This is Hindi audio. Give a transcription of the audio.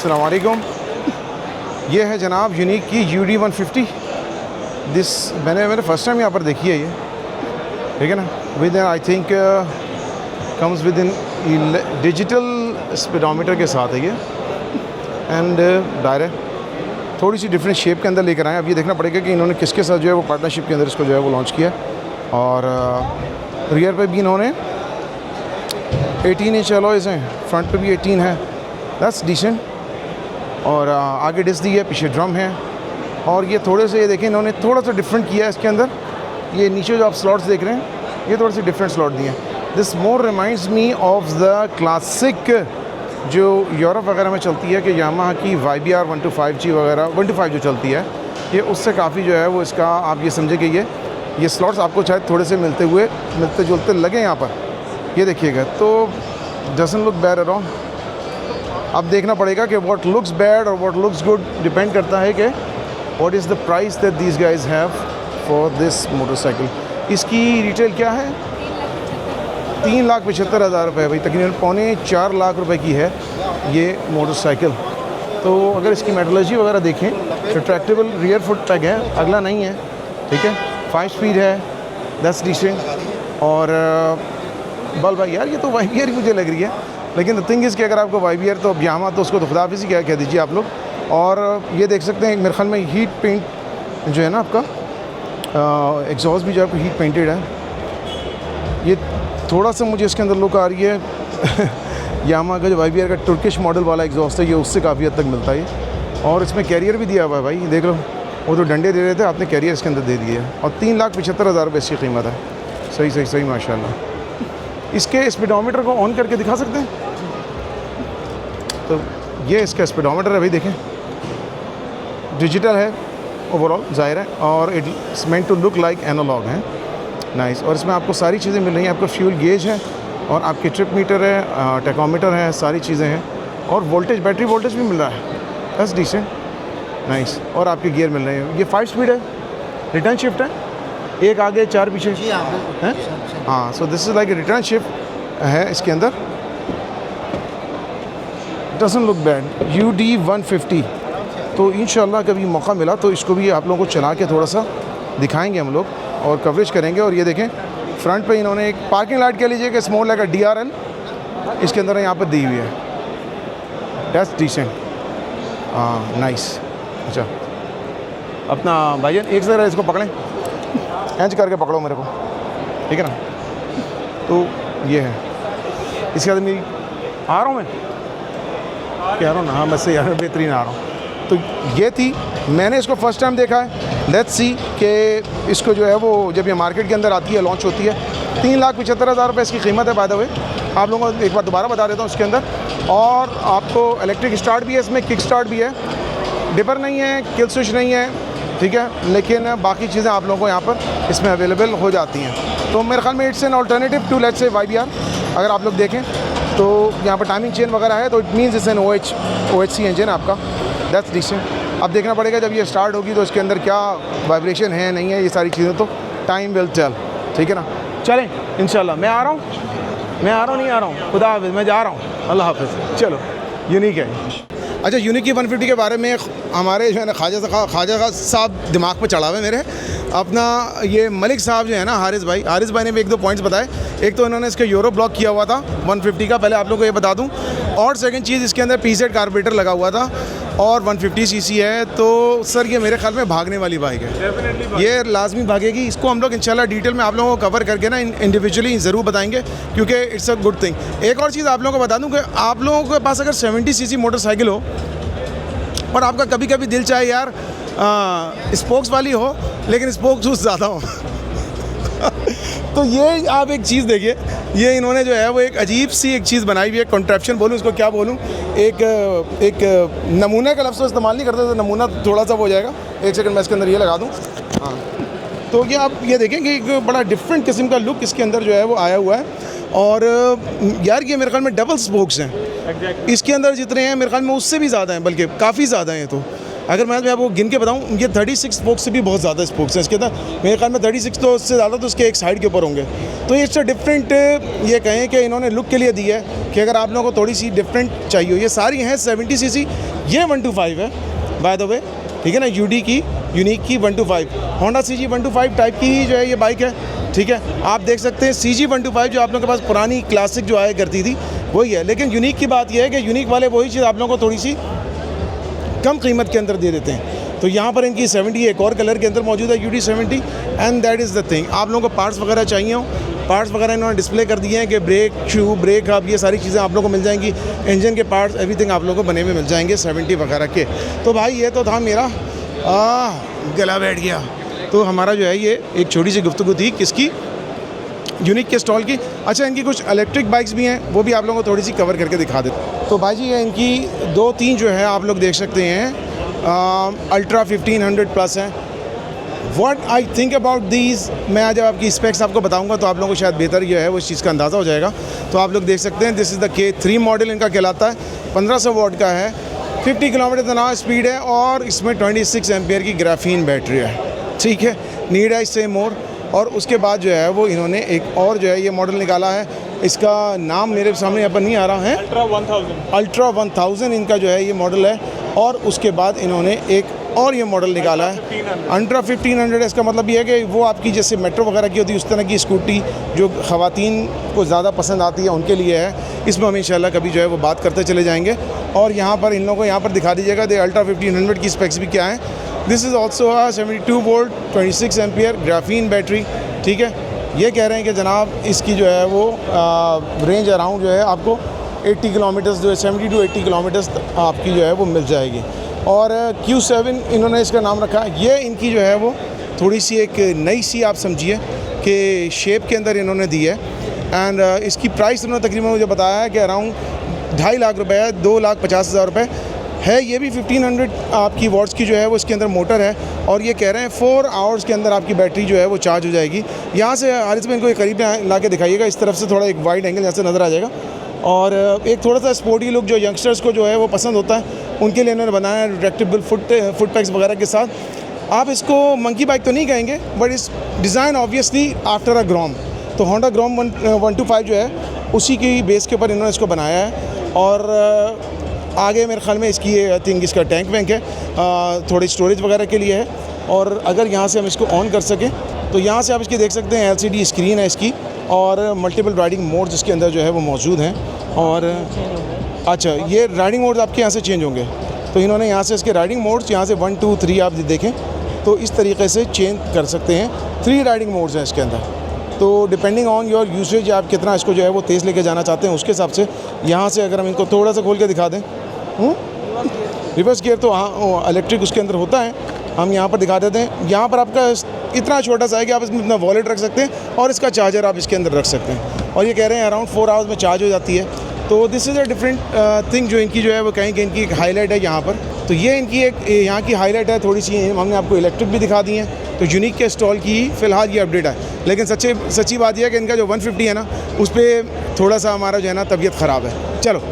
अस्सलाम वालेकुम। ये है जनाब यूनिक की UD 150। मैंने फ़र्स्ट टाइम यहाँ पर देखी है ये, ठीक है ना। With I think comes with in digital speedometer के साथ है ये, एंड डायरे थोड़ी सी डिफरेंट शेप के अंदर लेकर आए। अब ये देखना पड़ेगा कि इन्होंने किसके साथ जो है वो पार्टनरशिप के अंदर इसको जो है वो लॉन्च किया। और रियर पे भी इन्होंने 18 इंच अलॉयज़ हैं, फ्रंट पे भी 18 है, दैट्स डिसेंट। और आगे डिस्क दी है, पीछे ड्रम है। और ये थोड़े से, ये देखें इन्होंने थोड़ा सा डिफरेंट किया है इसके अंदर। ये नीचे जो आप स्लॉट्स देख रहे हैं ये थोड़े से डिफरेंट स्लॉट दिए हैं। This more reminds me of the classic जो यूरोप वगैरह में चलती है कि यामाहा की YBR 125G वगैरह 125 जो चलती है, ये उससे काफ़ी जो है वो इसका आप ये समझे कि ये स्लॉट्स आपको शायद थोड़े से मिलते जुलते लगे यहाँ पर। ये देखिएगा तो doesn't look bad at all. अब देखना पड़ेगा कि व्हाट लुक्स बैड और व्हाट लुक्स गुड डिपेंड करता है कि what is the price that these guys have for this motorcycle. इसकी रिटेल क्या है? 3,75,000 रुपये भाई, तकरीबन 3.25 लाख रुपए की है ये मोटरसाइकिल। तो अगर इसकी मेटलर्जी वगैरह देखें तो ट्रैक्टेबल रियर फुट पैक है, अगला नहीं है, ठीक है। 5 स्पीड है, 10 डिसेंट। और बल भाई यार ये तो YBR ही मुझे लग रही है, लेकिन द थिंग इज़ कि अगर आपको YBR तो यामाहा तो उसको तो खुदाफिज़ ही क्या कह दीजिए आप लोग। और ये देख सकते हैं मेरे ख्याल में हीट पेंट जो है ना आपका एग्जॉस्ट भी जो आपको हीट पेंटेड है। ये थोड़ा सा मुझे इसके अंदर लुक आ रही है यामाहा का जो YBR का तुर्किश मॉडल वाला एग्जॉस्ट है, ये उससे काफ़ी हद तक मिलता है। और इसमें कैरियर भी दिया हुआ है भाई, देख लो, वो तो डंडे दे रहे थे, आपने कैरियर इसके अंदर दे दिए है। और 3,75,000 रुपये इसकी कीमत है। सही माशाल्लाह। इसके स्पीडोमीटर को ऑन करके दिखा सकते हैं? तो ये इसका स्पीडोमीटर है भाई, देखें डिजिटल है ओवरऑल ज़ाहिर है, और it's meant to look like analogue है। नाइस। और इसमें आपको सारी चीज़ें मिल रही हैं। आपको फ्यूल गेज है और आपके ट्रिप मीटर है, टेकोमीटर है, सारी चीज़ें हैं। और वोल्टेज, बैटरी वोल्टेज भी मिल रहा है, बस डिसेंट। नाइस। और आपके गियर मिल रहे हैं। ये 5 स्पीड है, रिटर्न शिफ्ट है, एक आगे 4 पीछे हैं। हाँ, so this is like return shift है इसके अंदर। Doesn't look bad. UD 150। तो इंशाल्लाह कभी मौका मिला तो इसको भी आप लोगों को चला के थोड़ा सा दिखाएंगे हम लोग और कवरेज करेंगे। और ये देखें फ्रंट पे इन्होंने एक पार्किंग लाइट कह लीजिए कि स्मॉल लाइक DRL इसके अंदर यहाँ पर दी हुई है, दैट्स डिसेंट। हाँ नाइस। अच्छा अपना भाईजान एक ज़रा इसको पकड़ें, एंच करके पकड़ो मेरे को, ठीक है ना। तो ये है इसके बाद मेरी आ रहा हूँ मैं क्या आ रहा हूँ ना, हाँ मैं से यार बेहतरीन आ रहा हूँ। तो ये थी, मैंने इसको फ़र्स्ट टाइम देखा है। लेट्स सी कि इसको जो है वो जब ये मार्केट के अंदर आती है, लॉन्च होती है, 3,75,000 रुपये इसकी कीमत है। बाय द वे आप लोगों को एक बार दोबारा बता देता हूँ इसके अंदर। और आपको इलेक्ट्रिक स्टार्ट भी है इसमें, किक स्टार्ट भी है, डिपर नहीं है, किल स्विच नहीं है, ठीक है। लेकिन बाकी चीज़ें आप लोगों को यहाँ पर इसमें अवेलेबल हो जाती हैं। तो मेरे ख्याल में it's an alternative to let's say YBR। अगर आप लोग देखें तो यहाँ पर टाइमिंग चेन वगैरह है, तो it means it's an OHC engine आपका, दैट्स डिसेंट। अब देखना पड़ेगा जब ये स्टार्ट होगी तो इसके अंदर क्या वाइब्रेशन है नहीं है, ये सारी चीज़ें तो टाइम विल टेल, ठीक है ना। चलें इंशाल्लाह। मैं आ रहा हूँ नहीं आ रहा हूँ, खुदा हाफिज़, मैं जा रहा हूँ, अल्लाह हाफिज़। चलो यूनिक है। अच्छा यूनिक की 150 के बारे में हमारे जो है ना ख्वाजा साहब दिमाग पर चढ़ा हुआ है मेरे। अपना ये मलिक साहब जो है ना, हारिस भाई ने भी 1-2 पॉइंट्स बताए। एक तो इन्होंने इसका यूरो ब्लॉक किया हुआ था 150 का, पहले आप लोगों को ये बता दूं। और सेकंड चीज़, इसके अंदर PZ कार्बोरेटर लगा हुआ था और 150 cc है। तो सर ये मेरे ख्याल में भागने वाली बाइक है, ये लाजमी भागेगी। इसको हम लोग इंशाल्लाह डिटेल में आप लोगों को कवर करके ना इंडिविजुअली ज़रूर बताएंगे, क्योंकि इट्स अ गुड थिंग। एक और चीज़ आप लोगों को बता दूं कि आप लोगों के पास अगर 70 cc मोटरसाइकिल हो और आपका कभी कभी दिल चाहे यार स्पोक्स वाली हो लेकिन स्पोक्स ज़्यादा हो तो ये आप एक चीज़ देखिए, ये इन्होंने जो है वो एक अजीब सी एक चीज़ बनाई हुई है, कॉन्ट्रैप्शन बोलूँ इसको क्या बोलूँ, एक नमूने का लफ्ज़ तो इस्तेमाल नहीं करते, तो नमूना थोड़ा सा हो जाएगा। एक सेकंड मैं इसके अंदर ये लगा दूँ। हाँ तो ये आप ये देखें कि एक बड़ा डिफरेंट किस्म का लुक इसके अंदर जो है वो आया हुआ है। और यार ये मेरे ख्याल में डबल स्पोक्स हैं इसके अंदर, जितने हैं मेरे ख्याल में उससे भी ज़्यादा हैं, बल्कि काफ़ी ज़्यादा हैं। तो अगर मैं आपको गिन के बताऊँ, ये 36 स्पोक्स से भी बहुत ज़्यादा स्पोक्स हैं इसके अंदर। मेरे ख्याल में 36 तो उससे ज़्यादा तो उसके एक साइड के ऊपर होंगे। तो इट्स अ डिफरेंट, ये कहें कि इन्होंने लुक के लिए दी है कि अगर आप लोगों को थोड़ी सी डिफरेंट चाहिए। ये सारी हैं 70 सीसी, ये 125 है बाय द वे, ठीक है ना, यूनिक की 125। होंडा CG 125 टाइप की ही जो है ये बाइक है, ठीक है। आप देख सकते हैं CG 125 जो आप लोगों के पास पुरानी क्लासिक जो आया करती थी वही है, लेकिन यूनिक की बात यह है कि यूनिक वाले वही चीज़ आप लोगों को थोड़ी सी कम कीमत के अंदर दे देते हैं। तो यहाँ पर इनकी 70 एक और कलर के अंदर मौजूद है, UD 70, and that is the thing. आप लोगों को पार्ट्स वगैरह चाहिए हो, पार्ट्स वगैरह इन्होंने डिस्प्ले कर दिए हैं कि ब्रेक शू, ब्रेक हब, ये सारी चीज़ें आप लोगों को मिल जाएंगी। इंजन के पार्ट्स एवरीथिंग आप लोगों को बने हुए मिल जाएंगे 70 वगैरह के। तो भाई ये तो था मेरा गला बैठ गया। तो हमारा जो है ये एक छोटी सी गुफ्तगू थी किसकी, यूनिक के स्टॉल की। अच्छा, इनकी कुछ इलेक्ट्रिक बाइक्स भी हैं, वो भी आप लोगों को थोड़ी सी कवर करके दिखा देते। तो भाई जी ये इनकी 2-3 जो है आप लोग देख सकते हैं अल्ट्रा 1500 प्लस हैं। What I think about these, मैं आज जब आपकी स्पेक्स आपको बताऊंगा तो आप लोगों को शायद बेहतर जो है वो इस चीज़ का अंदाज़ा हो जाएगा। तो आप लोग देख सकते हैं this is the K3 model इनका कहलाता है, 1500 वॉट का है, 50 किलोमीटर स्पीड है और इसमें 26 एम्पियर की ग्राफीन बैटरी है, ठीक है। नीड है इससे मोर। और उसके बाद जो है वो इन्होंने एक और जो है ये मॉडल निकाला है, इसका नाम मेरे सामने यहाँ पर नहीं आ रहा है, अल्ट्रा 1000 इनका जो है ये मॉडल है। और उसके बाद इन्होंने एक और ये मॉडल निकाला है अल्ट्रा 1500। इसका मतलब ये है कि वो आपकी जैसे मेट्रो वगैरह की होती है उस तरह की स्कूटी जो ख़वातीन को ज़्यादा पसंद आती है उनके लिए है। इसमें हम इंशाल्लाह कभी जो है वो बात करते चले जाएंगे। और यहाँ पर इन लोगों को यहाँ पर दिखा दीजिएगा दे अल्ट्रा 1500 की स्पेक्स भी क्या है। This is also 72 volt 26 ampere graphene battery, ठीक है। ये कह रहे हैं कि जनाब इसकी जो है वो रेंज अराउंड जो है आपको 80 किलोमीटर्स जो है 70 to 80 किलोमीटर्स आपकी जो है वो मिल जाएगी। और Q7 इन्होंने इसका नाम रखा है। ये इनकी जो है वो थोड़ी सी एक नई सी आप समझिए कि शेप के अंदर इन्होंने दी है। एंड इसकी प्राइस इन्होंने तकरीबन मुझे बताया है कि अराउंड 2.5 लाख रुपये है, 2,50,000 रुपये है। ये भी 1500 आपकी वॉट्स की जो है वो इसके अंदर मोटर है। और ये कह रहे हैं 4 आवर्स के अंदर आपकी बैटरी जो है वो चार्ज हो जाएगी। यहाँ से हारिस में इनको एक करीब ला के दिखाइएगा, इस तरफ से थोड़ा एक वाइड एंगल यहाँ से नज़र आ जाएगा। और एक थोड़ा सा स्पोर्टी लुक जो यंगस्टर्स को जो है वो पसंद होता है उनके लिए इन्होंने बनाया है रिट्रैक्टेबल फुट पैक्स वगैरह के साथ। आप इसको मंकी बाइक तो नहीं कहेंगे बट इस design obviously after a gram, तो होंडा ग्रॉम 125 जो है उसी की बेस के ऊपर इन्होंने इसको बनाया है। और आगे मेरे ख्याल में इसकी आई थिंक इसका टैंक वैंक है, थोड़ी स्टोरेज वगैरह के लिए है। और अगर यहाँ से हम इसको ऑन कर सकें तो यहाँ से आप इसकी देख सकते हैं LCD स्क्रीन है इसकी और मल्टीपल राइडिंग मोड्स इसके अंदर जो है वो मौजूद हैं। और अच्छा, ये राइडिंग मोड्स आपके यहाँ से चेंज होंगे, तो इन्होंने यहाँ से इसके राइडिंग मोड्स यहाँ से 1 2 3 आप देखें तो इस तरीके से चेंज कर सकते हैं। 3 राइडिंग मोड्स हैं इसके अंदर। तो डिपेंडिंग ऑन योर यूसेज आप कितना इसको जो है वो तेज़ लेके जाना चाहते हैं उसके हिसाब से यहाँ से अगर हम इनको थोड़ा सा खोल के दिखा दें, रिवर्स गियर तो हाँ इलेक्ट्रिक उसके अंदर होता है, हम यहाँ पर दिखा देते हैं। यहाँ पर आपका इतना छोटा सा है कि आप इसमें अपना वॉलेट रख सकते हैं और इसका चार्जर आप इसके अंदर रख सकते हैं। और ये कह रहे हैं अराउंड 4 आवर्स में चार्ज हो जाती है। तो this is a different thing जो इनकी जो है वो कहें कि इनकी एक हाईलाइट है यहाँ पर। तो ये इनकी एक यहाँ की हाईलाइट है थोड़ी सी। हमने आपको इलेक्ट्रिक भी दिखा दी हैं। तो यूनिक के स्टॉल की फ़िलहाल ये अपडेट है। लेकिन सच्ची बात यह है कि इनका जो 150 है ना उस पर थोड़ा सा हमारा जो है ना तबीयत ख़राब है। चलो